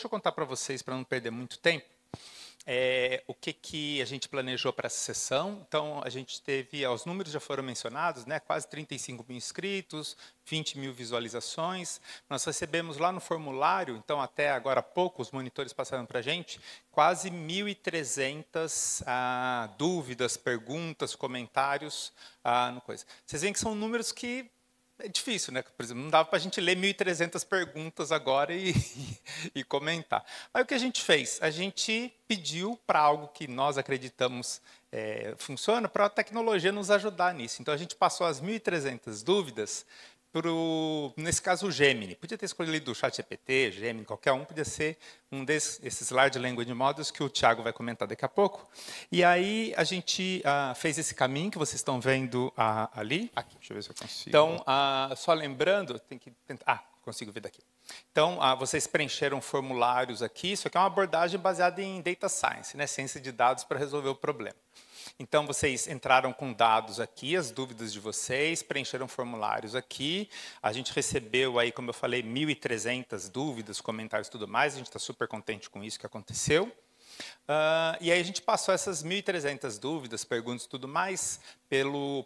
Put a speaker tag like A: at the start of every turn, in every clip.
A: eu contar para vocês, para não perder muito tempo, o que a gente planejou para essa sessão. Então, a gente teve, os números já foram mencionados, né? Quase 35 mil inscritos, 20 mil visualizações. Nós recebemos lá no formulário, então até agora há pouco, os monitores passaram para a gente, quase 1.300 dúvidas, perguntas, comentários. No coisa. Vocês veem que são números que é difícil, né? Por exemplo, não dava para a gente ler 1.300 perguntas agora e comentar. Aí o que a gente fez? A gente pediu para algo que nós acreditamos funciona, para a tecnologia nos ajudar nisso. Então, a gente passou as 1.300 dúvidas nesse caso, o Gemini. Podia ter escolhido o ChatGPT, Gemini, qualquer um, podia ser um desses Large Language Models que o Thiago vai comentar daqui a pouco. E aí a gente fez esse caminho que vocês estão vendo ali. Aqui, deixa eu ver se eu consigo. Então, só lembrando, tem que tentar. Consigo ver daqui. Então, vocês preencheram formulários aqui. Isso aqui é uma abordagem baseada em Data Science, né? Ciência de dados para resolver o problema. Então, vocês entraram com dados aqui, as dúvidas de vocês, preencheram formulários aqui. A gente recebeu aí, como eu falei, 1.300 dúvidas, comentários e tudo mais. A gente está super contente com isso que aconteceu. E aí a gente passou essas 1.300 dúvidas, perguntas e tudo mais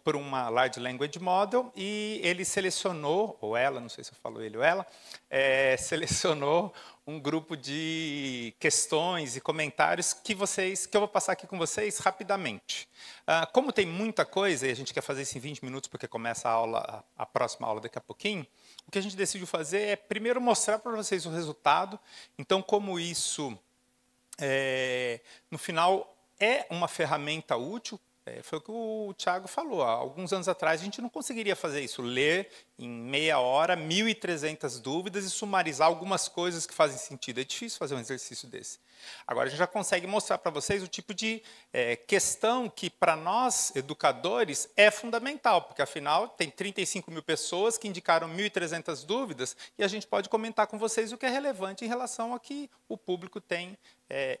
A: por uma Large Language Model e ele selecionou, ou ela, não sei se eu falo ele ou ela, selecionou um grupo de questões e comentários que eu vou passar aqui com vocês rapidamente. Como tem muita coisa e a gente quer fazer isso em 20 minutos porque começa a próxima aula daqui a pouquinho, o que a gente decidiu fazer é primeiro mostrar para vocês o resultado. Então, como isso no final, é uma ferramenta útil. Foi o que o Thiago falou. Há alguns anos atrás, a gente não conseguiria fazer isso. Ler em meia hora 1.300 dúvidas e sumarizar algumas coisas que fazem sentido. É difícil fazer um exercício desse. Agora, a gente já consegue mostrar para vocês o tipo de questão que, para nós, educadores, é fundamental. Porque, afinal, tem 35 mil pessoas que indicaram 1.300 dúvidas e a gente pode comentar com vocês o que é relevante em relação a que o público tem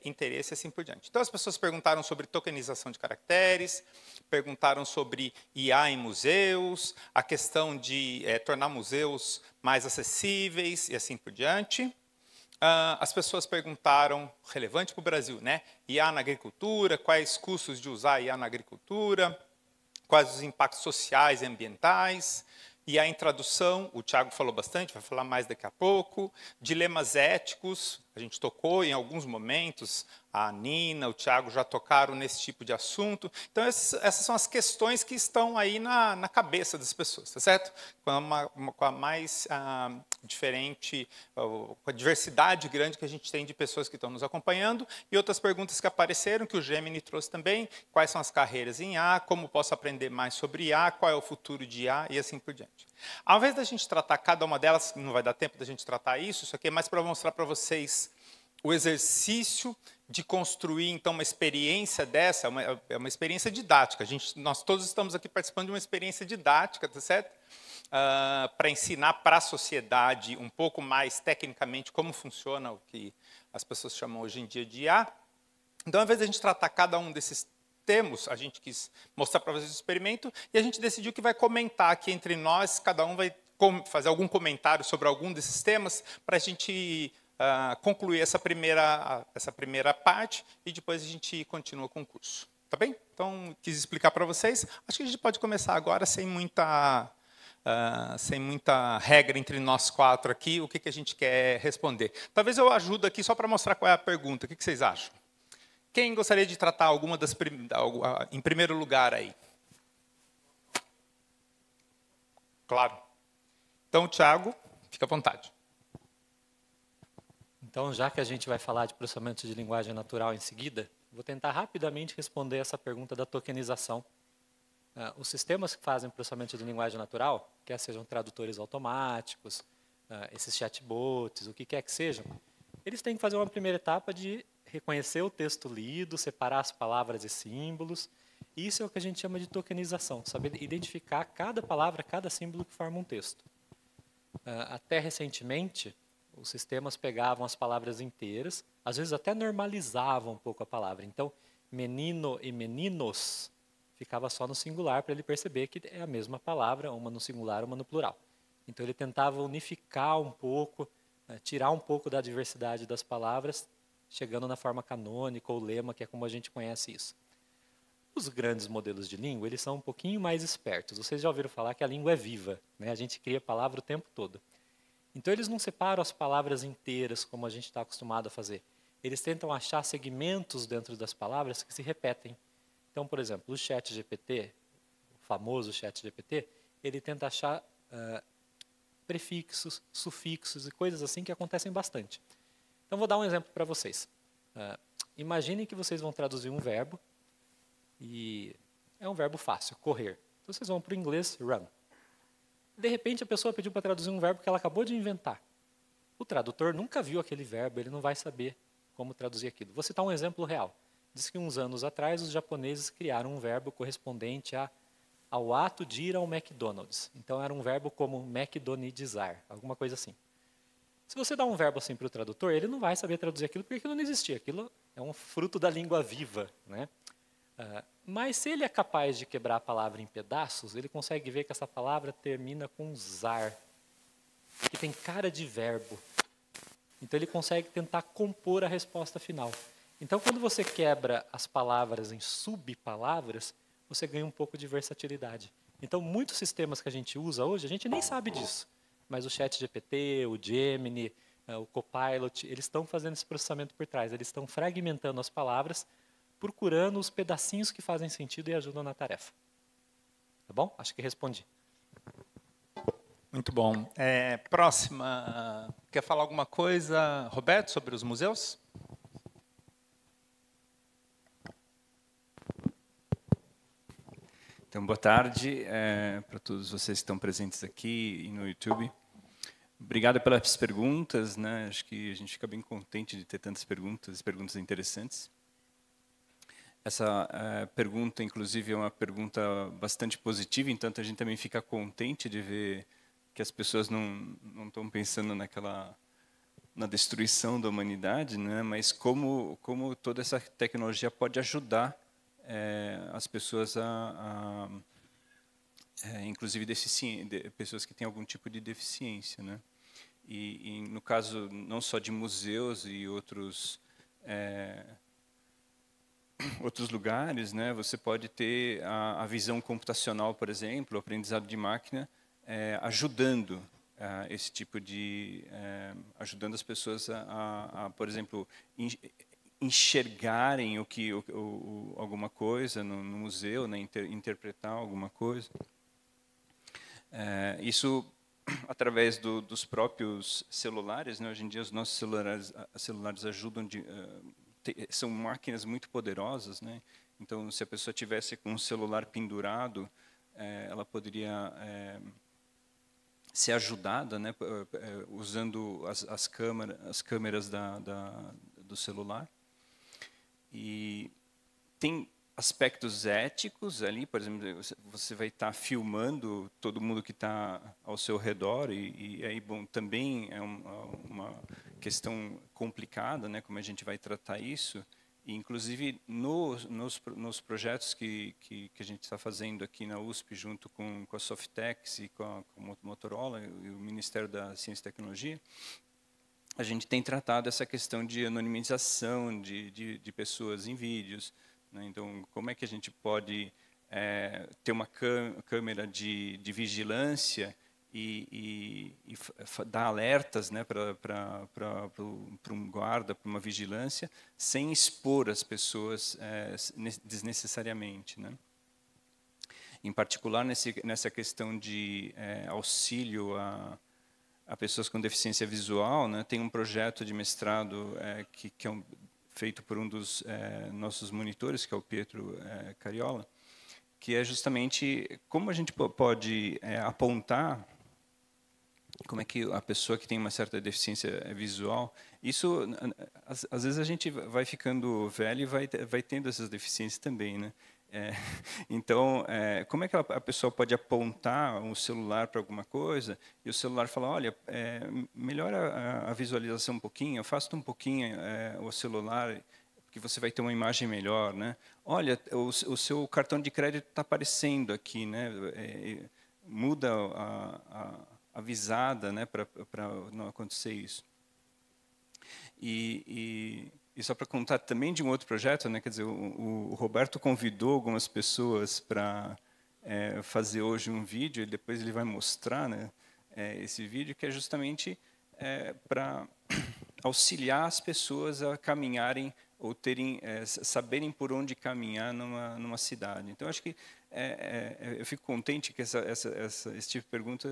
A: interesse e assim por diante. Então, as pessoas perguntaram sobre tokenização de caracteres, perguntaram sobre IA em museus, a questão de tornar museus mais acessíveis e assim por diante. As pessoas perguntaram, relevante para o Brasil, né? IA na agricultura, quais custos de usar IA na agricultura, quais os impactos sociais e ambientais. IA em tradução, o Thiago falou bastante, vai falar mais daqui a pouco. Dilemas éticos, a gente tocou em alguns momentos, a Nina, o Thiago já tocaram nesse tipo de assunto. Então, essas são as questões que estão aí na cabeça das pessoas, tá certo? Com a mais diferente, com a diversidade grande que a gente tem de pessoas que estão nos acompanhando, e outras perguntas que apareceram, que o Gemini trouxe também, quais são as carreiras em IA, como posso aprender mais sobre IA, qual é o futuro de IA, e assim por diante. Ao invés da gente tratar cada uma delas, não vai dar tempo da gente tratar isso aqui é mais para mostrar para vocês o exercício de construir, então, uma experiência dessa, é uma experiência didática. Nós todos estamos aqui participando de uma experiência didática, tá certo? Para ensinar para a sociedade um pouco mais tecnicamente como funciona o que as pessoas chamam hoje em dia de IA. Então, ao invés de a gente tratar cada um desses temas, a gente quis mostrar para vocês o experimento e a gente decidiu que vai comentar aqui entre nós, cada um vai fazer algum comentário sobre algum desses temas para a gente concluir essa primeira parte e depois a gente continua com o curso. Tá bem? Então, quis explicar para vocês. Acho que a gente pode começar agora sem muita regra entre nós quatro aqui, o que a gente quer responder. Talvez eu ajude aqui só para mostrar qual é a pergunta. O que vocês acham? Quem gostaria de tratar alguma em primeiro lugar aí? Claro. Então, Thiago, fica à vontade.
B: Então, já que a gente vai falar de processamento de linguagem natural em seguida, vou tentar rapidamente responder essa pergunta da tokenização. Os sistemas que fazem processamento de linguagem natural, quer sejam tradutores automáticos, esses chatbots, o que quer que sejam, eles têm que fazer uma primeira etapa de reconhecer o texto lido, separar as palavras e símbolos. Isso é o que a gente chama de tokenização, saber identificar cada palavra, cada símbolo que forma um texto. Até recentemente, os sistemas pegavam as palavras inteiras, às vezes até normalizavam um pouco a palavra. Então, menino e meninos ficava só no singular para ele perceber que é a mesma palavra, uma no singular, uma no plural. Então, ele tentava unificar um pouco tirar um pouco da diversidade das palavras, chegando na forma canônica ou lema, que é como a gente conhece isso. Os grandes modelos de língua, eles são um pouquinho mais espertos. Vocês já ouviram falar que a língua é viva, né? A gente cria palavra o tempo todo. Então, eles não separam as palavras inteiras, como a gente está acostumado a fazer. Eles tentam achar segmentos dentro das palavras que se repetem. Então, por exemplo, o ChatGPT, o famoso ChatGPT, ele tenta achar prefixos, sufixos e coisas assim que acontecem bastante. Então, vou dar um exemplo para vocês. Imaginem que vocês vão traduzir um verbo, e é um verbo fácil, correr. Então, vocês vão para o inglês, run. De repente, a pessoa pediu para traduzir um verbo que ela acabou de inventar. O tradutor nunca viu aquele verbo, ele não vai saber como traduzir aquilo. Vou citar um exemplo real. Diz que uns anos atrás, os japoneses criaram um verbo correspondente ao ato de ir ao McDonald's. Então, era um verbo como McDonaldizar, alguma coisa assim. Se você dá um verbo assim para o tradutor, ele não vai saber traduzir aquilo, porque aquilo não existia. Aquilo é um fruto da língua viva, né? Mas se ele é capaz de quebrar a palavra em pedaços, ele consegue ver que essa palavra termina com zar, que tem cara de verbo. Então, ele consegue tentar compor a resposta final. Então, quando você quebra as palavras em subpalavras, você ganha um pouco de versatilidade. Então, muitos sistemas que a gente usa hoje, a gente nem sabe disso. Mas o ChatGPT, o Gemini, o Copilot, eles estão fazendo esse processamento por trás. Eles estão fragmentando as palavras, procurando os pedacinhos que fazem sentido e ajudam na tarefa. Tá bom? Acho que respondi.
A: Muito bom. Próxima. Quer falar alguma coisa, Roberto, sobre os museus?
C: Então, boa tarde para todos vocês que estão presentes aqui e no YouTube. Obrigado pelas perguntas, né? Acho que a gente fica bem contente de ter tantas perguntas interessantes. Essa pergunta, inclusive, é uma pergunta bastante positiva, então a gente também fica contente de ver que as pessoas não estão pensando na destruição da humanidade, né? Mas como toda essa tecnologia pode ajudar as pessoas inclusive pessoas que têm algum tipo de deficiência, né? E no caso não só de museus e outros lugares, né? Você pode ter a visão computacional, por exemplo, o aprendizado de máquina, ajudando esse tipo de ajudando as pessoas por exemplo, enxergarem alguma coisa no museu, né? Interpretar alguma coisa. Isso através dos próprios celulares, né? Hoje em dia os nossos celulares ajudam são máquinas muito poderosas, né? Então, se a pessoa tivesse com um celular pendurado, ela poderia ser ajudada, né? Usando as câmeras do celular. E tem aspectos éticos ali, por exemplo, você vai estar filmando todo mundo que está ao seu redor e aí, bom, também é uma questão complicada, né, como a gente vai tratar isso. E, inclusive, nos projetos que a gente está fazendo aqui na USP, junto com a Softex e com a Motorola e o Ministério da Ciência e Tecnologia, a gente tem tratado essa questão de anonimização de pessoas em vídeos, né? Então, como é que a gente pode ter uma câmera de vigilância e dar alertas, né, para um guarda, para uma vigilância, sem expor as pessoas desnecessariamente, né? Em particular, nessa questão de auxílio a pessoas com deficiência visual, né? Tem um projeto de mestrado que é feito por um dos nossos monitores, que é o Pietro Cariola, que é justamente como a gente pode apontar como é que a pessoa que tem uma certa deficiência visual, isso às vezes a gente vai ficando velho e vai tendo essas deficiências também, né? Então, como é que a pessoa pode apontar um celular para alguma coisa e o celular fala, olha, melhora a visualização um pouquinho, afasta um pouquinho o celular, porque você vai ter uma imagem melhor, né? Olha, o seu cartão de crédito está aparecendo aqui, né? Muda a visada, né, para não acontecer isso. E só para contar também de um outro projeto, né, quer dizer, o Roberto convidou algumas pessoas para fazer hoje um vídeo, e depois ele vai mostrar, né, esse vídeo, que é justamente para auxiliar as pessoas a caminharem ou saberem por onde caminhar numa cidade. Então, acho que eu fico contente que esse tipo de pergunta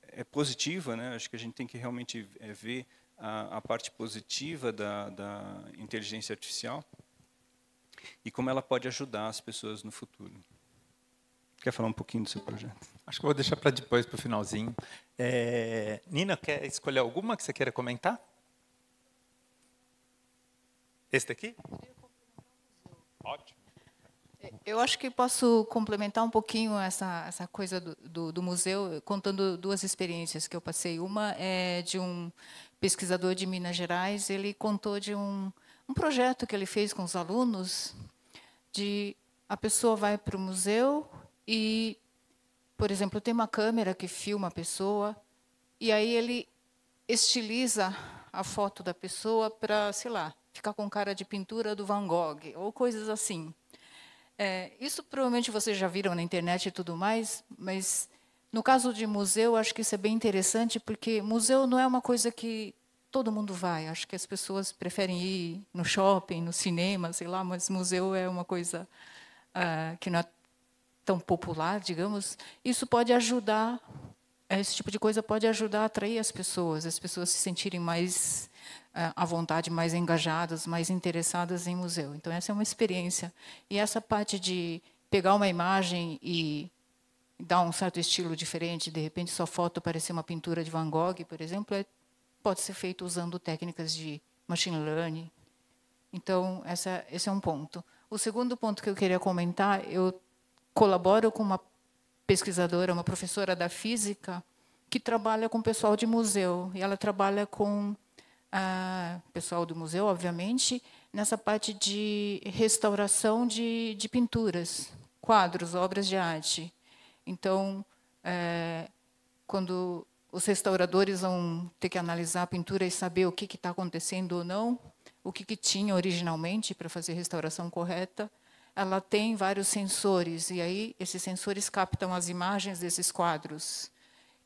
C: é positiva, né? Acho que a gente tem que realmente ver a parte positiva da inteligência artificial e como ela pode ajudar as pessoas no futuro. Quer falar um pouquinho do seu projeto?
A: Acho que eu vou deixar para depois, para o finalzinho. Nina, quer escolher alguma que você queira comentar? Esse daqui? Ótimo.
D: Eu acho que posso complementar um pouquinho essa coisa do museu, contando duas experiências que eu passei. Uma é de um pesquisador de Minas Gerais, ele contou de um projeto que ele fez com os alunos, de a pessoa vai para o museu e, por exemplo, tem uma câmera que filma a pessoa, e aí ele estiliza a foto da pessoa para, sei lá, ficar com cara de pintura do Van Gogh, ou coisas assim. Isso provavelmente vocês já viram na internet e tudo mais, mas no caso de museu, acho que isso é bem interessante, porque museu não é uma coisa que todo mundo vai. Acho que as pessoas preferem ir no shopping, no cinema, sei lá, mas museu é uma coisa que não é tão popular, digamos. Isso pode ajudar, esse tipo de coisa pode ajudar a atrair as pessoas se sentirem mais à vontade, mais engajadas, mais interessadas em museu. Então, essa é uma experiência. E essa parte de pegar uma imagem e dar um certo estilo diferente, de repente, sua foto parecer uma pintura de Van Gogh, por exemplo, pode ser feito usando técnicas de machine learning. Então, esse é um ponto. O segundo ponto que eu queria comentar, eu colaboro com uma pesquisadora, uma professora da física, que trabalha com pessoal de museu. E ela trabalha com pessoal do museu, obviamente, nessa parte de restauração de pinturas, quadros, obras de arte. Então, quando os restauradores vão ter que analisar a pintura e saber o que está acontecendo ou não, o que tinha originalmente para fazer a restauração correta, ela tem vários sensores, e aí esses sensores captam as imagens desses quadros.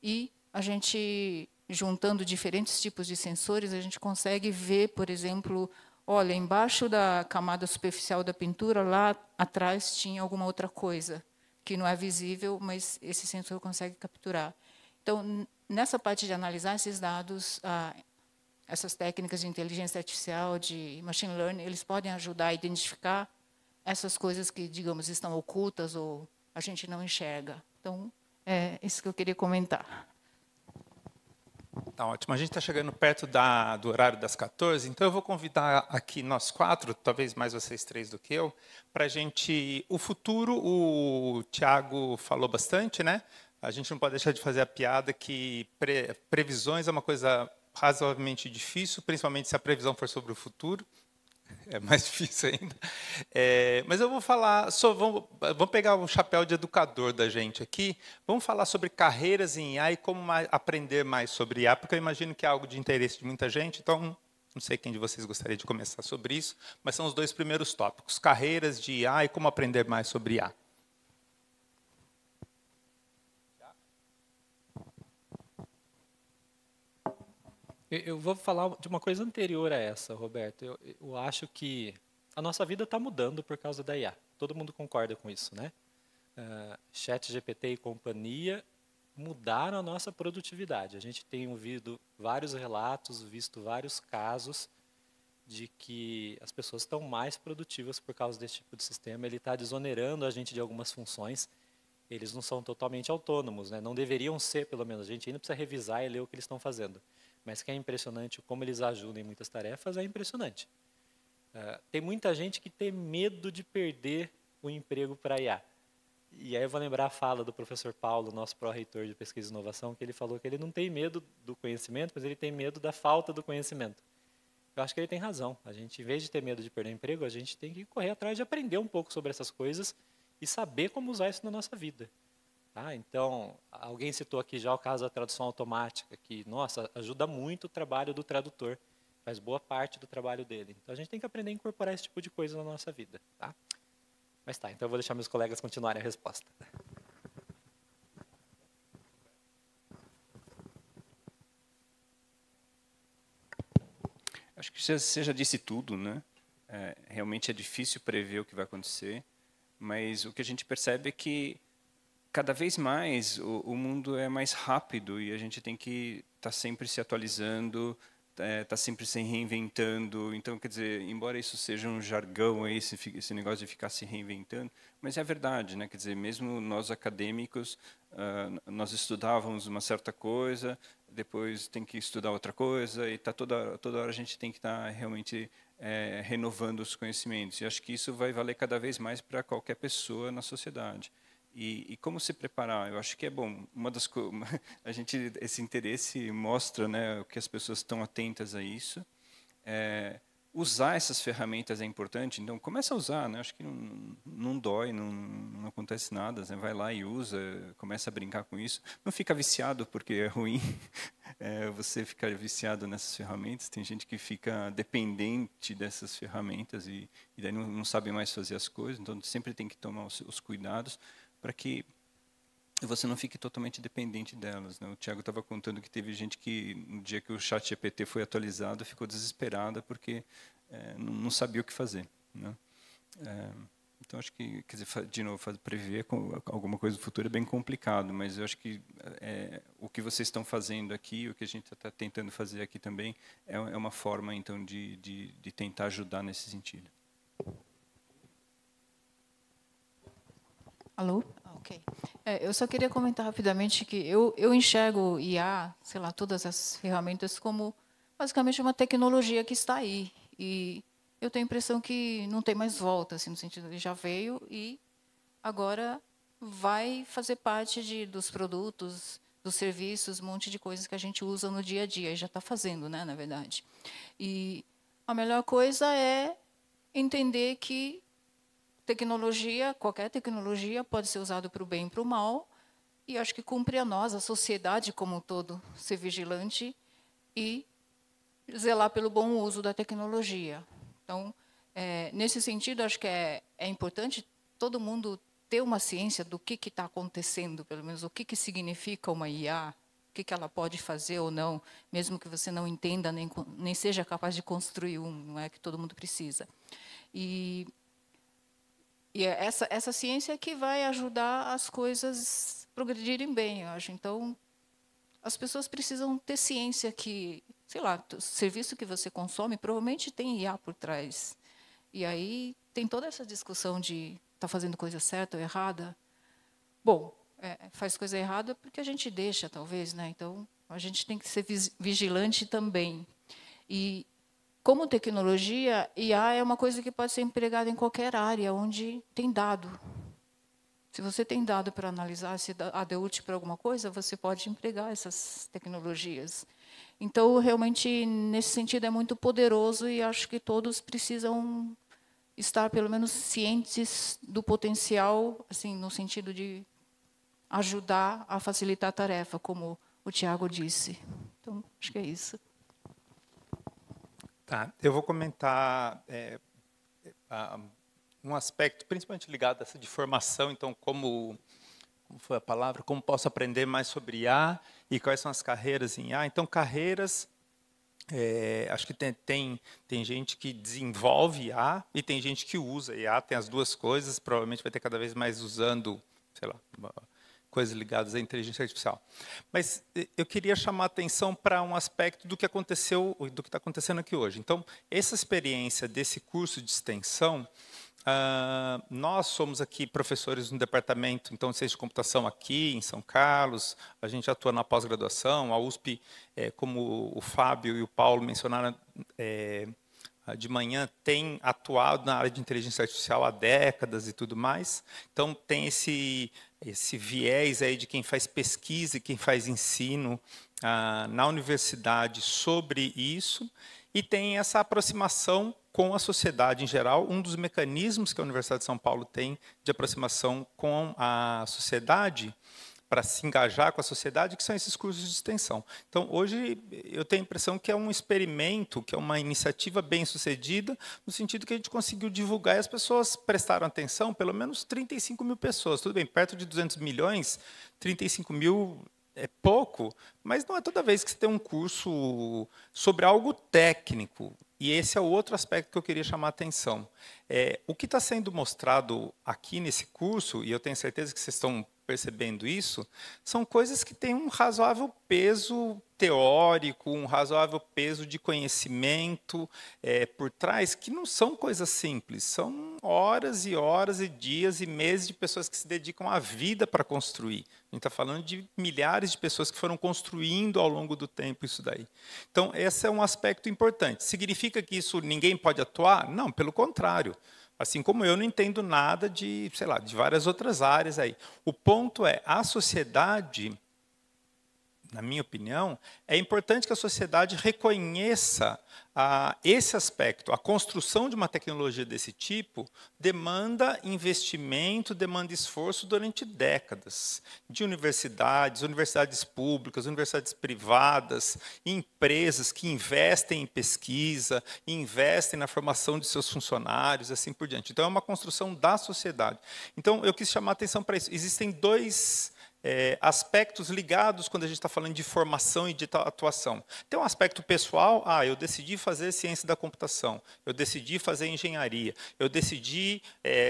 D: E a gente, juntando diferentes tipos de sensores, a gente consegue ver, por exemplo, olha, embaixo da camada superficial da pintura, lá atrás tinha alguma outra coisa, que não é visível, mas esse sensor consegue capturar. Então, nessa parte de analisar esses dados, essas técnicas de inteligência artificial, de machine learning, eles podem ajudar a identificar essas coisas que, digamos, estão ocultas ou a gente não enxerga. Então, é isso que eu queria comentar.
A: Tá ótimo. A gente está chegando perto do horário das 14, então eu vou convidar aqui nós quatro, talvez mais vocês três do que eu, para a gente... O futuro, o Tiago falou bastante, né? A gente não pode deixar de fazer a piada que previsões é uma coisa razoavelmente difícil, principalmente se a previsão for sobre o futuro. É mais difícil ainda. Mas eu vou falar, vamos pegar o chapéu de educador da gente aqui, vamos falar sobre carreiras em IA e como aprender mais sobre IA, porque eu imagino que é algo de interesse de muita gente, então não sei quem de vocês gostaria de começar sobre isso, mas são os dois primeiros tópicos, carreiras de IA e como aprender mais sobre IA.
B: Eu vou falar de uma coisa anterior a essa, Roberto. Eu acho que a nossa vida está mudando por causa da IA. Todo mundo concorda com isso, né? ChatGPT e companhia mudaram a nossa produtividade. A gente tem ouvido vários relatos, visto vários casos de que as pessoas estão mais produtivas por causa desse tipo de sistema. Ele está desonerando a gente de algumas funções. Eles não são totalmente autônomos, né? Não deveriam ser, pelo menos. A gente ainda precisa revisar e ler o que eles estão fazendo. Mas que é impressionante como eles ajudam em muitas tarefas, é impressionante. Tem muita gente que tem medo de perder o emprego para a IA. E aí eu vou lembrar a fala do professor Paulo, nosso pró-reitor de pesquisa e inovação, que ele falou que ele não tem medo do conhecimento, mas ele tem medo da falta do conhecimento. Eu acho que ele tem razão. A gente, em vez de ter medo de perder o emprego, a gente tem que correr atrás de aprender um pouco sobre essas coisas e saber como usar isso na nossa vida. Então, alguém citou aqui já o caso da tradução automática, que, nossa, ajuda muito o trabalho do tradutor. faz boa parte do trabalho dele. Então, a gente tem que aprender a incorporar esse tipo de coisa na nossa vida. Tá? Mas tá, então eu vou deixar meus colegas continuarem a resposta.
C: Acho que você já disse tudo, né? Realmente é difícil prever o que vai acontecer, mas o que a gente percebe é que cada vez mais o mundo é mais rápido e a gente tem que estar sempre se atualizando, tá sempre se reinventando. Então, quer dizer, embora isso seja um jargão aí, esse negócio de ficar se reinventando, mas é verdade, né? Quer dizer, mesmo nós acadêmicos, nós estudávamos uma certa coisa, depois tem que estudar outra coisa e toda hora a gente tem que estar realmente renovando os conhecimentos. E acho que isso vai valer cada vez mais para qualquer pessoa na sociedade. E como se preparar? Eu acho que é bom. Esse interesse mostra, né, que as pessoas estão atentas a isso. Usar essas ferramentas é importante. Então, começa a usar, né? Acho que não dói, não acontece nada. Né? Vai lá e usa, começa a brincar com isso. Não fica viciado, porque é ruim você ficar viciado nessas ferramentas. Tem gente que fica dependente dessas ferramentas e daí não sabe mais fazer as coisas. Então, sempre tem que tomar os cuidados para que você não fique totalmente dependente delas. Né? O Tiago estava contando que teve gente que, no dia que o ChatGPT foi atualizado, ficou desesperada porque não sabia o que fazer. Né? Então, acho que, quer dizer, de novo, prever alguma coisa do futuro é bem complicado, mas eu acho que o que vocês estão fazendo aqui, o que a gente está tentando fazer aqui também, é uma forma, então, de tentar ajudar nesse sentido.
D: Alô? Ok. Eu só queria comentar rapidamente que eu enxergo o IA, sei lá, todas as ferramentas como basicamente uma tecnologia que está aí. E eu tenho a impressão que não tem mais volta, assim, no sentido de já veio e agora vai fazer parte dos produtos, dos serviços, um monte de coisas que a gente usa no dia a dia, e já está fazendo, né, na verdade. E a melhor coisa é entender que qualquer tecnologia pode ser usada para o bem e para o mal, e acho que cumpre a nós, a sociedade como um todo, ser vigilante e zelar pelo bom uso da tecnologia. Então, nesse sentido, acho que é importante todo mundo ter uma ciência do que está acontecendo, pelo menos o que significa uma IA, o que ela pode fazer ou não, mesmo que você não entenda, nem seja capaz de construir não é que todo mundo precisa. E é essa ciência que vai ajudar as coisas progredirem bem, eu acho. Então, as pessoas precisam ter ciência que, sei lá, o serviço que você consome provavelmente tem IA por trás. E aí tem toda essa discussão de está fazendo coisa certa ou errada. Bom, faz coisa errada porque a gente deixa, talvez, né? Então, a gente tem que ser vigilante também. E como tecnologia, IA é uma coisa que pode ser empregada em qualquer área onde tem dado. Se você tem dado para analisar, se é útil para alguma coisa, você pode empregar essas tecnologias. Então, realmente, nesse sentido, é muito poderoso e acho que todos precisam estar, pelo menos, cientes do potencial, assim, no sentido de ajudar a facilitar a tarefa, como o Tiago disse. Então, acho que é isso.
A: Tá, eu vou comentar um aspecto principalmente ligado a essa de formação, então como foi a palavra, como posso aprender mais sobre IA e quais são as carreiras em IA. Então, carreiras, acho que tem gente que desenvolve IA e tem gente que usa IA, tem as duas coisas, provavelmente vai ter cada vez mais usando, sei lá, coisas ligadas à inteligência artificial. Mas eu queria chamar a atenção para um aspecto do que aconteceu, do que está acontecendo aqui hoje. Então, essa experiência desse curso de extensão, nós somos aqui professores no departamento, então, de ciência de computação aqui em São Carlos, a gente atua na pós-graduação, a USP, como o Fábio e o Paulo mencionaram, de manhã, tem atuado na área de inteligência artificial há décadas e tudo mais. Então, tem esse viés aí de quem faz pesquisa e quem faz ensino na universidade sobre isso, e tem essa aproximação com a sociedade em geral. Um dos mecanismos que a Universidade de São Paulo tem de aproximação com a sociedade, para se engajar com a sociedade, que são esses cursos de extensão. Então, hoje, eu tenho a impressão que é um experimento, que é uma iniciativa bem-sucedida, no sentido que a gente conseguiu divulgar e as pessoas prestaram atenção, pelo menos 35 mil pessoas. Tudo bem, perto de 200 milhões, 35 mil é pouco, mas não é toda vez que você tem um curso sobre algo técnico. E esse é o outro aspecto que eu queria chamar a atenção. O que está sendo mostrado aqui nesse curso, e eu tenho certeza que vocês estão percebendo isso, são coisas que têm um razoável peso teórico, um razoável peso de conhecimento por trás, que não são coisas simples, são horas e horas e dias e meses de pessoas que se dedicam a vida para construir. A gente está falando de milhares de pessoas que foram construindo ao longo do tempo isso daí. Então, esse é um aspecto importante. Significa que isso ninguém pode atuar? Não, pelo contrário. Assim como eu não entendo nada de, sei lá, de várias outras áreas aí. O ponto é, a sociedade, na minha opinião, é importante que a sociedade reconheça esse aspecto. A construção de uma tecnologia desse tipo demanda investimento, demanda esforço durante décadas. De universidades públicas, universidades privadas, empresas que investem em pesquisa, investem na formação de seus funcionários, assim por diante. Então, é uma construção da sociedade. Então, eu quis chamar a atenção para isso. Existem dois aspectos ligados quando a gente está falando de formação e de atuação. Tem um aspecto pessoal, eu decidi fazer ciência da computação, eu decidi fazer engenharia, eu decidi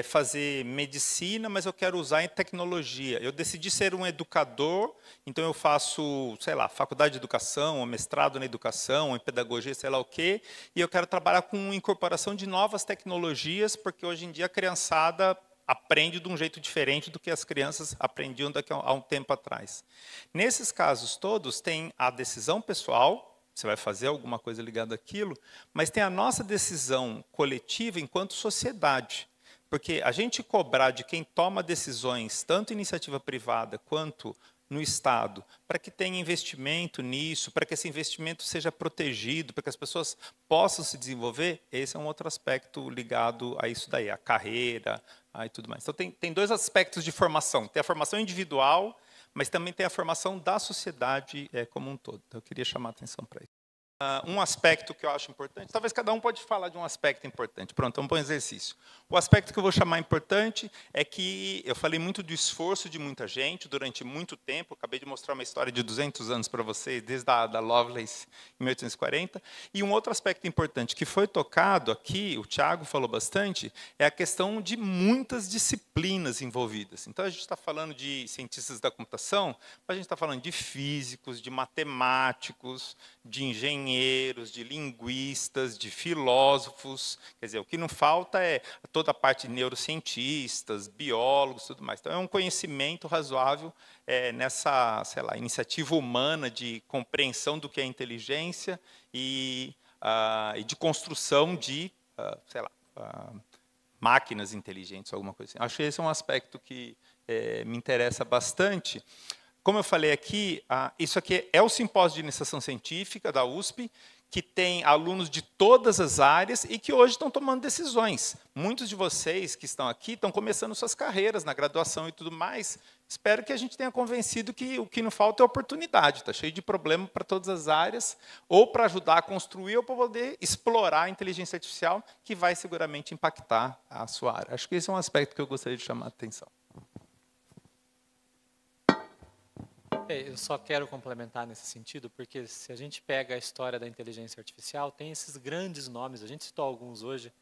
A: fazer medicina, mas eu quero usar em tecnologia, eu decidi ser um educador, então eu faço, sei lá, faculdade de educação, ou mestrado na educação, ou em pedagogia, sei lá o quê, e eu quero trabalhar com incorporação de novas tecnologias, porque hoje em dia a criançada aprende de um jeito diferente do que as crianças aprendiam há um tempo atrás. Nesses casos todos, tem a decisão pessoal, você vai fazer alguma coisa ligada àquilo, mas tem a nossa decisão coletiva enquanto sociedade. Porque a gente cobrar de quem toma decisões, tanto iniciativa privada quanto no Estado, para que tenha investimento nisso, para que esse investimento seja protegido, para que as pessoas possam se desenvolver, esse é um outro aspecto ligado a isso daí, a carreira, e tudo mais. Então, tem dois aspectos de formação. Tem a formação individual, mas também tem a formação da sociedade como um todo. Então, eu queria chamar a atenção para isso. Um aspecto que eu acho importante, talvez cada um pode falar de um aspecto importante. Pronto, vamos para um exercício. O aspecto que eu vou chamar importante é que eu falei muito do esforço de muita gente durante muito tempo. Acabei de mostrar uma história de 200 anos para vocês, desde a da Lovelace, em 1840. E um outro aspecto importante que foi tocado aqui, o Tiago falou bastante, é a questão de muitas disciplinas envolvidas. Então, a gente está falando de cientistas da computação, mas a gente está falando de físicos, de matemáticos, de engenheiros, de linguistas, de filósofos. Quer dizer, o que não falta é toda a parte de neurocientistas, biólogos, tudo mais. Então, é um conhecimento razoável nessa, sei lá, iniciativa humana de compreensão do que é inteligência e de construção de, sei lá, máquinas inteligentes, alguma coisa assim. Acho que esse é um aspecto que me interessa bastante. Como eu falei aqui, isso aqui é o simpósio de iniciação científica da USP, que tem alunos de todas as áreas e que hoje estão tomando decisões. Muitos de vocês que estão aqui estão começando suas carreiras na graduação e tudo mais. Espero que a gente tenha convencido que o que não falta é oportunidade. Está cheio de problema para todas as áreas, ou para ajudar a construir, ou para poder explorar a inteligência artificial, que vai seguramente impactar a sua área. Acho que esse é um aspecto que eu gostaria de chamar a atenção.
B: Eu só quero complementar nesse sentido, porque se a gente pega a história da inteligência artificial, tem esses grandes nomes, a gente citou alguns hoje.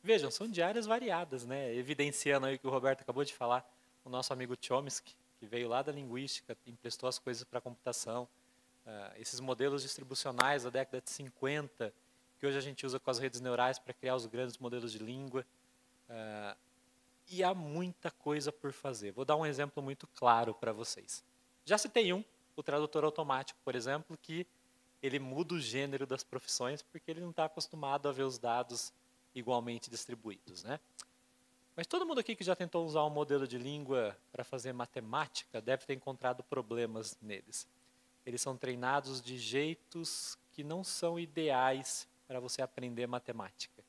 B: Vejam, são de áreas variadas, né? Evidenciando aí o que o Roberto acabou de falar, o nosso amigo Chomsky, que veio lá da linguística, emprestou as coisas para a computação. Esses modelos distribucionais da década de 50, que hoje a gente usa com as redes neurais para criar os grandes modelos de língua. E há muita coisa por fazer. Vou dar um exemplo muito claro para vocês. Já citei o tradutor automático, por exemplo, que ele muda o gênero das profissões porque ele não está acostumado a ver os dados igualmente distribuídos, né? Mas todo mundo aqui que já tentou usar um modelo de língua para fazer matemática deve ter encontrado problemas neles. Eles são treinados de jeitos que não são ideais para você aprender matemática.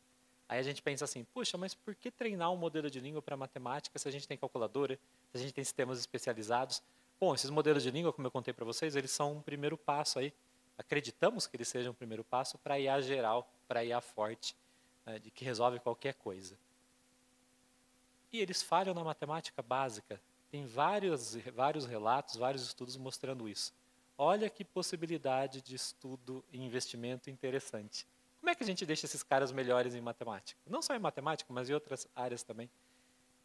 B: Aí a gente pensa assim, puxa, mas por que treinar um modelo de língua para matemática se a gente tem calculadora, se a gente tem sistemas especializados? Bom, esses modelos de língua, como eu contei para vocês, eles são um primeiro passo aí. Acreditamos que eles sejam um primeiro passo para a IA geral, para a IA forte, de que resolve qualquer coisa. E eles falham na matemática básica. Tem vários relatos, vários estudos mostrando isso. Olha que possibilidade de estudo e investimento interessante. Como é que a gente deixa esses caras melhores em matemática? Não só em matemática, mas em outras áreas também.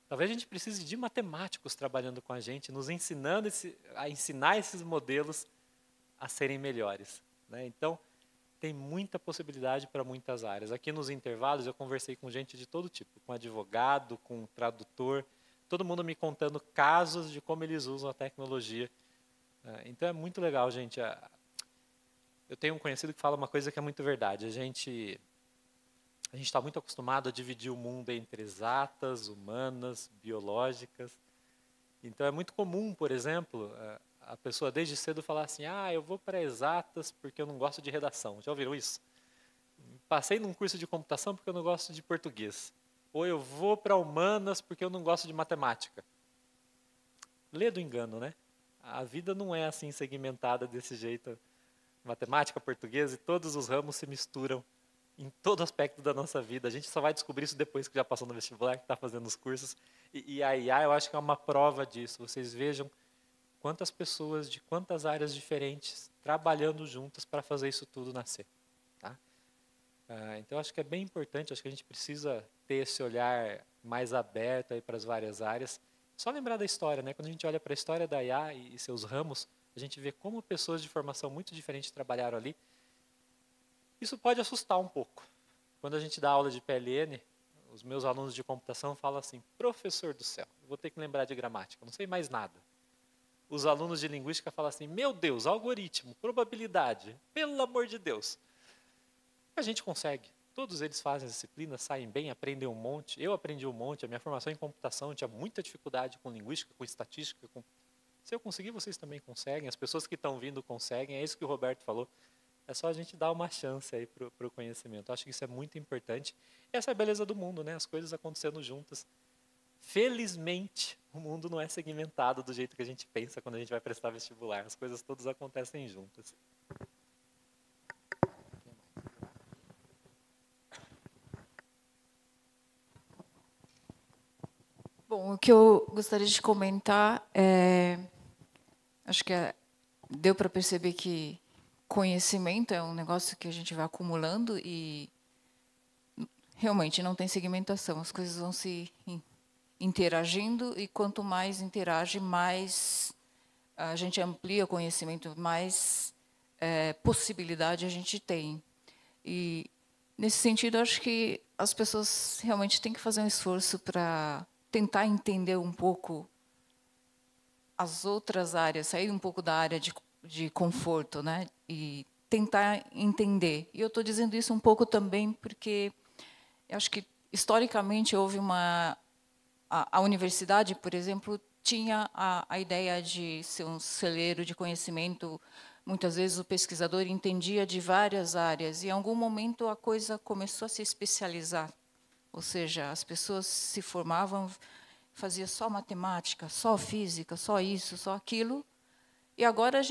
B: Talvez a gente precise de matemáticos trabalhando com a gente, nos ensinando a ensinar esses modelos a serem melhores, né? Então, tem muita possibilidade para muitas áreas. Aqui nos intervalos eu conversei com gente de todo tipo, com advogado, com tradutor, todo mundo me contando casos de como eles usam a tecnologia. Então é muito legal, gente. Eu tenho um conhecido que fala uma coisa que é muito verdade. A gente está muito acostumado a dividir o mundo entre exatas, humanas, biológicas. Então é muito comum, por exemplo, a pessoa desde cedo falar assim, eu vou para exatas porque eu não gosto de redação. Já ouviram isso? Passei num curso de computação porque eu não gosto de português. Ou eu vou para humanas porque eu não gosto de matemática. Lê do engano, né? A vida não é assim segmentada desse jeito. Matemática, português e todos os ramos se misturam em todo aspecto da nossa vida. A gente só vai descobrir isso depois que já passou no vestibular, que está fazendo os cursos. E a IA, eu acho que é uma prova disso. Vocês vejam quantas pessoas de quantas áreas diferentes trabalhando juntas para fazer isso tudo nascer. Tá? Então, eu acho que é bem importante, acho que a gente precisa ter esse olhar mais aberto aí para as várias áreas. Só lembrar da história, né? Quando a gente olha para a história da IA e seus ramos, a gente vê como pessoas de formação muito diferente trabalharam ali. Isso pode assustar um pouco. Quando a gente dá aula de PLN, os meus alunos de computação falam assim, professor do céu, eu vou ter que lembrar de gramática, não sei mais nada. Os alunos de linguística falam assim, meu Deus, algoritmo, probabilidade, pelo amor de Deus. A gente consegue. Todos eles fazem a disciplina, saem bem, aprendem um monte. Eu aprendi um monte, a minha formação em computação, eu tinha muita dificuldade com linguística, com estatística. Se eu conseguir, vocês também conseguem. As pessoas que estão vindo conseguem. É isso que o Roberto falou. É só a gente dar uma chance aí para o conhecimento. Eu acho que isso é muito importante. E essa é a beleza do mundo, né? As coisas acontecendo juntas. Felizmente, o mundo não é segmentado do jeito que a gente pensa quando a gente vai prestar vestibular. As coisas todas acontecem juntas.
D: Bom, o que eu gostaria de comentar acho que deu para perceber que conhecimento é um negócio que a gente vai acumulando e realmente não tem segmentação, as coisas vão se interagindo e quanto mais interage, mais a gente amplia o conhecimento, mais possibilidade a gente tem. E, nesse sentido, acho que as pessoas realmente têm que fazer um esforço para tentar entender um pouco as outras áreas, sair um pouco da área de conforto, né? E tentar entender. E eu estou dizendo isso um pouco também porque eu acho que, historicamente, houve uma... A universidade, por exemplo, tinha a ideia de ser um celeiro de conhecimento. Muitas vezes o pesquisador entendia de várias áreas, e em algum momento a coisa começou a se especializar. Ou seja, as pessoas se formavam, faziam só matemática, só física, só isso, só aquilo. E agora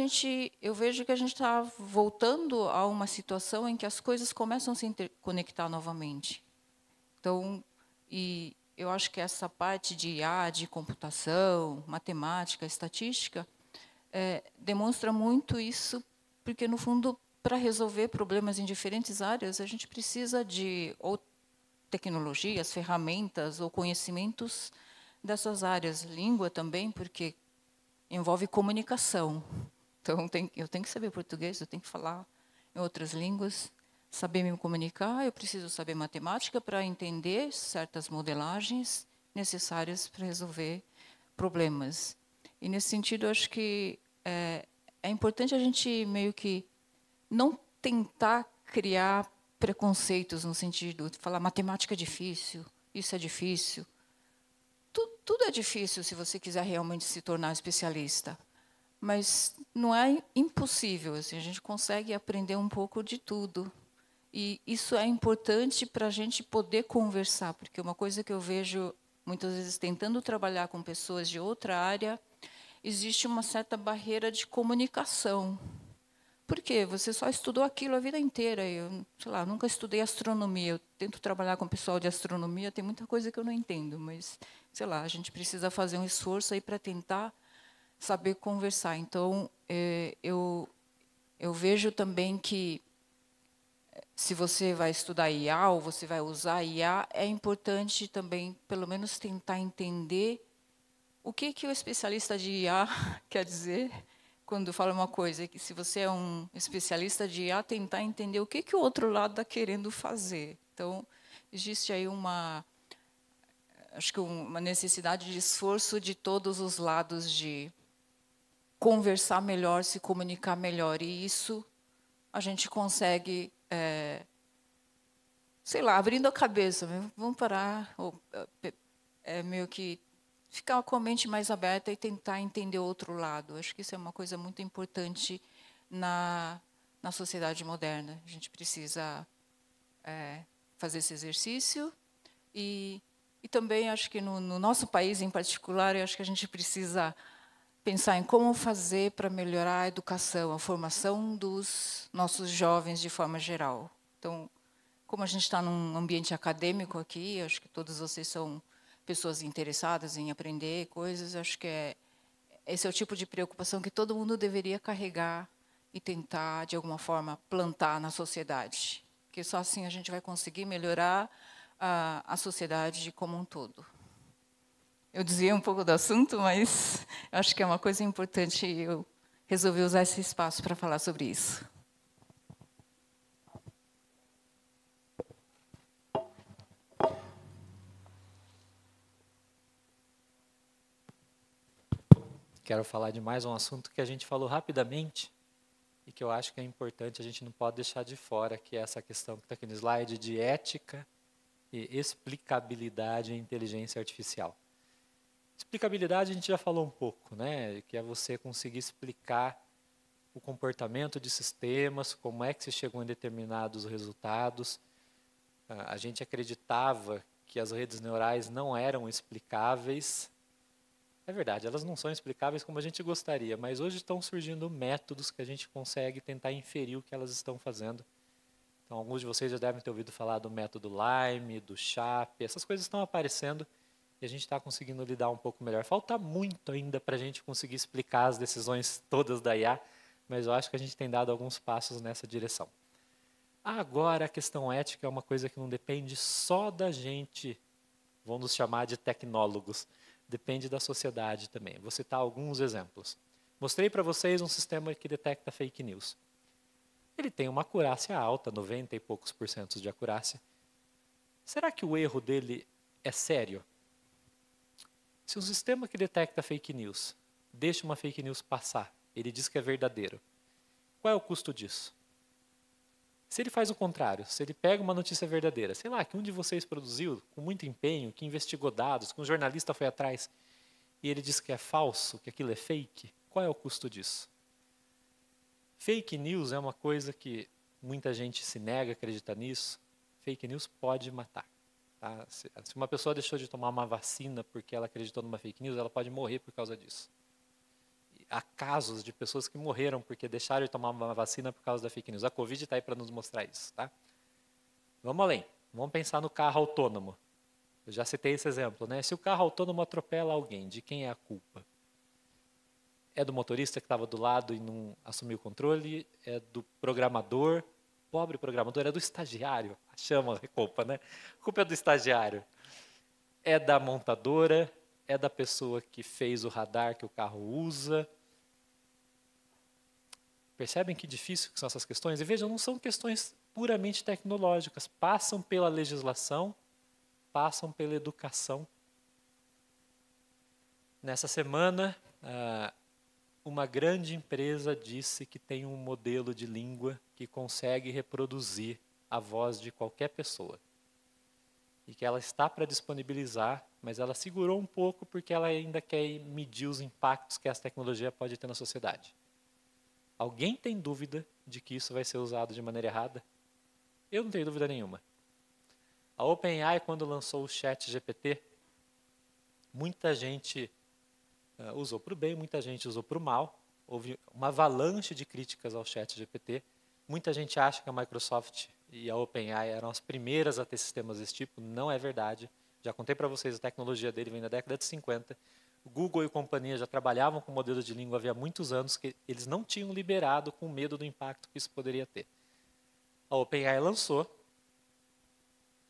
D: eu vejo que a gente está voltando a uma situação em que as coisas começam a se interconectar novamente. Então, e eu acho que essa parte de IA, de computação, matemática, estatística, demonstra muito isso, porque, no fundo, para resolver problemas em diferentes áreas, a gente precisa de ou tecnologias, ferramentas ou conhecimentos dessas áreas. Língua também, porque envolve comunicação. Então, eu tenho que saber português, eu tenho que falar em outras línguas, saber me comunicar, eu preciso saber matemática para entender certas modelagens necessárias para resolver problemas. E, nesse sentido, eu acho que é importante a gente meio que não tentar criar preconceitos no sentido de falar matemática é difícil, isso é difícil. Tudo é difícil se você quiser realmente se tornar especialista. Mas não é impossível. Assim, a gente consegue aprender um pouco de tudo. E isso é importante para a gente poder conversar, porque uma coisa que eu vejo muitas vezes tentando trabalhar com pessoas de outra área, existe uma certa barreira de comunicação. Por quê? Você só estudou aquilo a vida inteira. Eu, sei lá, nunca estudei astronomia. Eu tento trabalhar com o pessoal de astronomia, tem muita coisa que eu não entendo, mas, sei lá, a gente precisa fazer um esforço aí para tentar saber conversar. Então, eu vejo também que, se você vai estudar IA ou você vai usar IA, é importante também, pelo menos, tentar entender o que o especialista de IA quer dizer quando fala uma coisa. Que se você é um especialista de IA, tentar entender o que o outro lado está querendo fazer. Então, existe aí acho que uma necessidade de esforço de todos os lados de conversar melhor, se comunicar melhor. E isso a gente consegue, sei lá, abrindo a cabeça. Vamos parar, meio que ficar com a mente mais aberta e tentar entender o outro lado. Acho que isso é uma coisa muito importante na sociedade moderna. A gente precisa fazer esse exercício e também acho que no nosso país em particular, eu acho que a gente precisa pensar em como fazer para melhorar a educação, a formação dos nossos jovens de forma geral. Então, como a gente está num ambiente acadêmico aqui, acho que todos vocês são pessoas interessadas em aprender coisas, acho que esse é o tipo de preocupação que todo mundo deveria carregar e tentar, de alguma forma, plantar na sociedade. Porque só assim a gente vai conseguir melhorar a sociedade como um todo. Eu desviei um pouco do assunto, mas acho que é uma coisa importante e eu resolvi usar esse espaço para falar sobre isso.
B: Quero falar de mais um assunto que a gente falou rapidamente e que eu acho que é importante, a gente não pode deixar de fora, que é essa questão que está aqui no slide de ética e explicabilidade em inteligência artificial. Explicabilidade a gente já falou um pouco, né? Que é você conseguir explicar o comportamento de sistemas, como é que se chegou em determinados resultados. A gente acreditava que as redes neurais não eram explicáveis. É verdade, elas não são explicáveis como a gente gostaria, mas hoje estão surgindo métodos que a gente consegue tentar inferir o que elas estão fazendo. Então, alguns de vocês já devem ter ouvido falar do método Lime, do SHAP, essas coisas estão aparecendo e a gente está conseguindo lidar um pouco melhor. Falta muito ainda para a gente conseguir explicar as decisões todas da IA, mas eu acho que a gente tem dado alguns passos nessa direção. Agora, a questão ética é uma coisa que não depende só da gente, vamos nos chamar de tecnólogos, depende da sociedade também. Vou citar alguns exemplos. Mostrei para vocês um sistema que detecta fake news. Ele tem uma acurácia alta, 90 e poucos % de acurácia. Será que o erro dele é sério? Se um sistema que detecta fake news deixa uma fake news passar, ele diz que é verdadeiro, qual é o custo disso? Se ele faz o contrário, se ele pega uma notícia verdadeira, sei lá, que um de vocês produziu com muito empenho, que investigou dados, que um jornalista foi atrás, e ele diz que é falso, que aquilo é fake, qual é o custo disso? Fake news é uma coisa que muita gente se nega a acreditar nisso. Fake news pode matar. Tá? Se uma pessoa deixou de tomar uma vacina porque ela acreditou numa fake news, ela pode morrer por causa disso. Há casos de pessoas que morreram porque deixaram de tomar uma vacina por causa da fake news. A Covid está aí para nos mostrar isso. Tá? Vamos além. Vamos pensar no carro autônomo. Eu já citei esse exemplo. Né? Se o carro autônomo atropela alguém, de quem é a culpa? É do motorista que estava do lado e não assumiu o controle? É do programador? Pobre programador, é do estagiário. Chama a culpa, né? A culpa é do estagiário. É da montadora? É da pessoa que fez o radar que o carro usa? Percebem que difícil que são essas questões? E vejam, não são questões puramente tecnológicas. Passam pela legislação, passam pela educação. Nessa semana, uma grande empresa disse que tem um modelo de língua que consegue reproduzir a voz de qualquer pessoa. E que ela está para disponibilizar, mas ela segurou um pouco porque ela ainda quer medir os impactos que essa tecnologia pode ter na sociedade. Alguém tem dúvida de que isso vai ser usado de maneira errada? Eu não tenho dúvida nenhuma. A OpenAI, quando lançou o ChatGPT, muita gente usou para o bem, muita gente usou para o mal. Houve uma avalanche de críticas ao ChatGPT. Muita gente acha que a Microsoft e a OpenAI eram as primeiras a ter sistemas desse tipo. Não é verdade. Já contei para vocês, a tecnologia dele vem da década de 50. O Google e companhia já trabalhavam com modelos de língua havia muitos anos, que eles não tinham liberado com medo do impacto que isso poderia ter. A OpenAI lançou,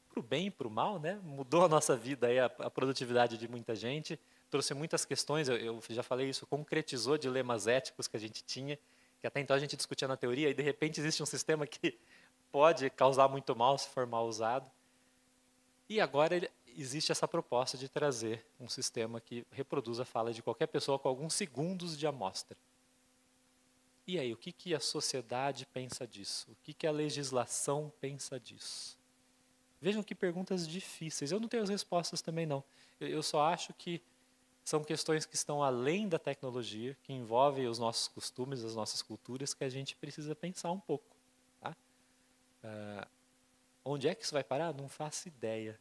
B: para o bem e para o mal, né? Mudou a nossa vida, aí, a produtividade de muita gente, trouxe muitas questões, eu já falei isso, concretizou dilemas éticos que a gente tinha, que até então a gente discutia na teoria, e de repente existe um sistema que pode causar muito mal se for mal usado. E agora existe essa proposta de trazer um sistema que reproduz a fala de qualquer pessoa com alguns segundos de amostra. E aí, o que a sociedade pensa disso? O que a legislação pensa disso? Vejam que perguntas difíceis. Eu não tenho as respostas também, não. Eu só acho que são questões que estão além da tecnologia, que envolvem os nossos costumes, as nossas culturas, que a gente precisa pensar um pouco. Tá? Onde é que isso vai parar? Não faço ideia.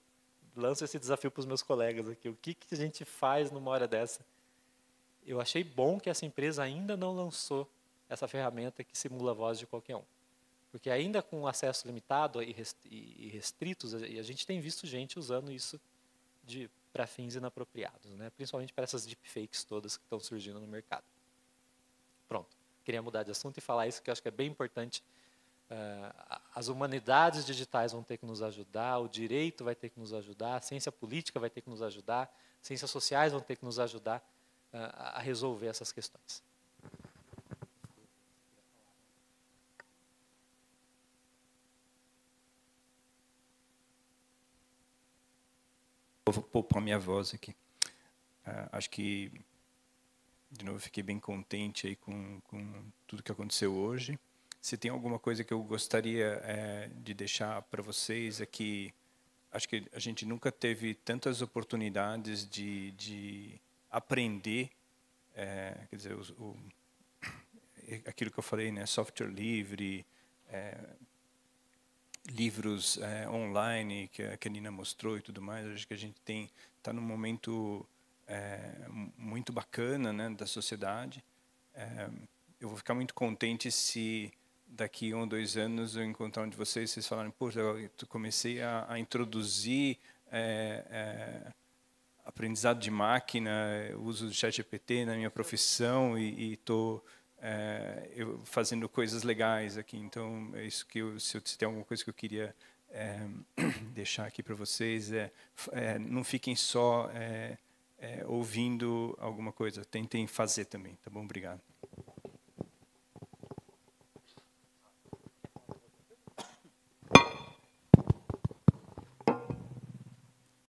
B: Lanço esse desafio para os meus colegas aqui. O que a gente faz numa hora dessa? Eu achei bom que essa empresa ainda não lançou essa ferramenta que simula a voz de qualquer um. Porque ainda com acesso limitado e restritos, a gente tem visto gente usando isso para fins inapropriados, né? Principalmente para essas deepfakes todas que estão surgindo no mercado. Pronto. Queria mudar de assunto e falar isso, que eu acho que é bem importante. As humanidades digitais vão ter que nos ajudar, o direito vai ter que nos ajudar, a ciência política vai ter que nos ajudar, ciências sociais vão ter que nos ajudar a resolver essas questões.
C: Vou poupar minha voz aqui. Acho que, de novo, fiquei bem contente aí com tudo que aconteceu hoje. Se tem alguma coisa que eu gostaria de deixar para vocês é que acho que a gente nunca teve tantas oportunidades de aprender, quer dizer, aquilo que eu falei, né, software livre, livros online que a Nina mostrou e tudo mais. Acho que a gente está num momento muito bacana, né, da sociedade. Eu vou ficar muito contente se daqui 1 ou 2 anos eu encontrar um de vocês falarem, poxa, eu comecei a introduzir aprendizado de máquina, uso do ChatGPT na minha profissão e estou fazendo coisas legais aqui. Então, é isso que se tem alguma coisa que eu queria deixar aqui para vocês, não fiquem só ouvindo alguma coisa, tentem fazer também, tá bom? Obrigado.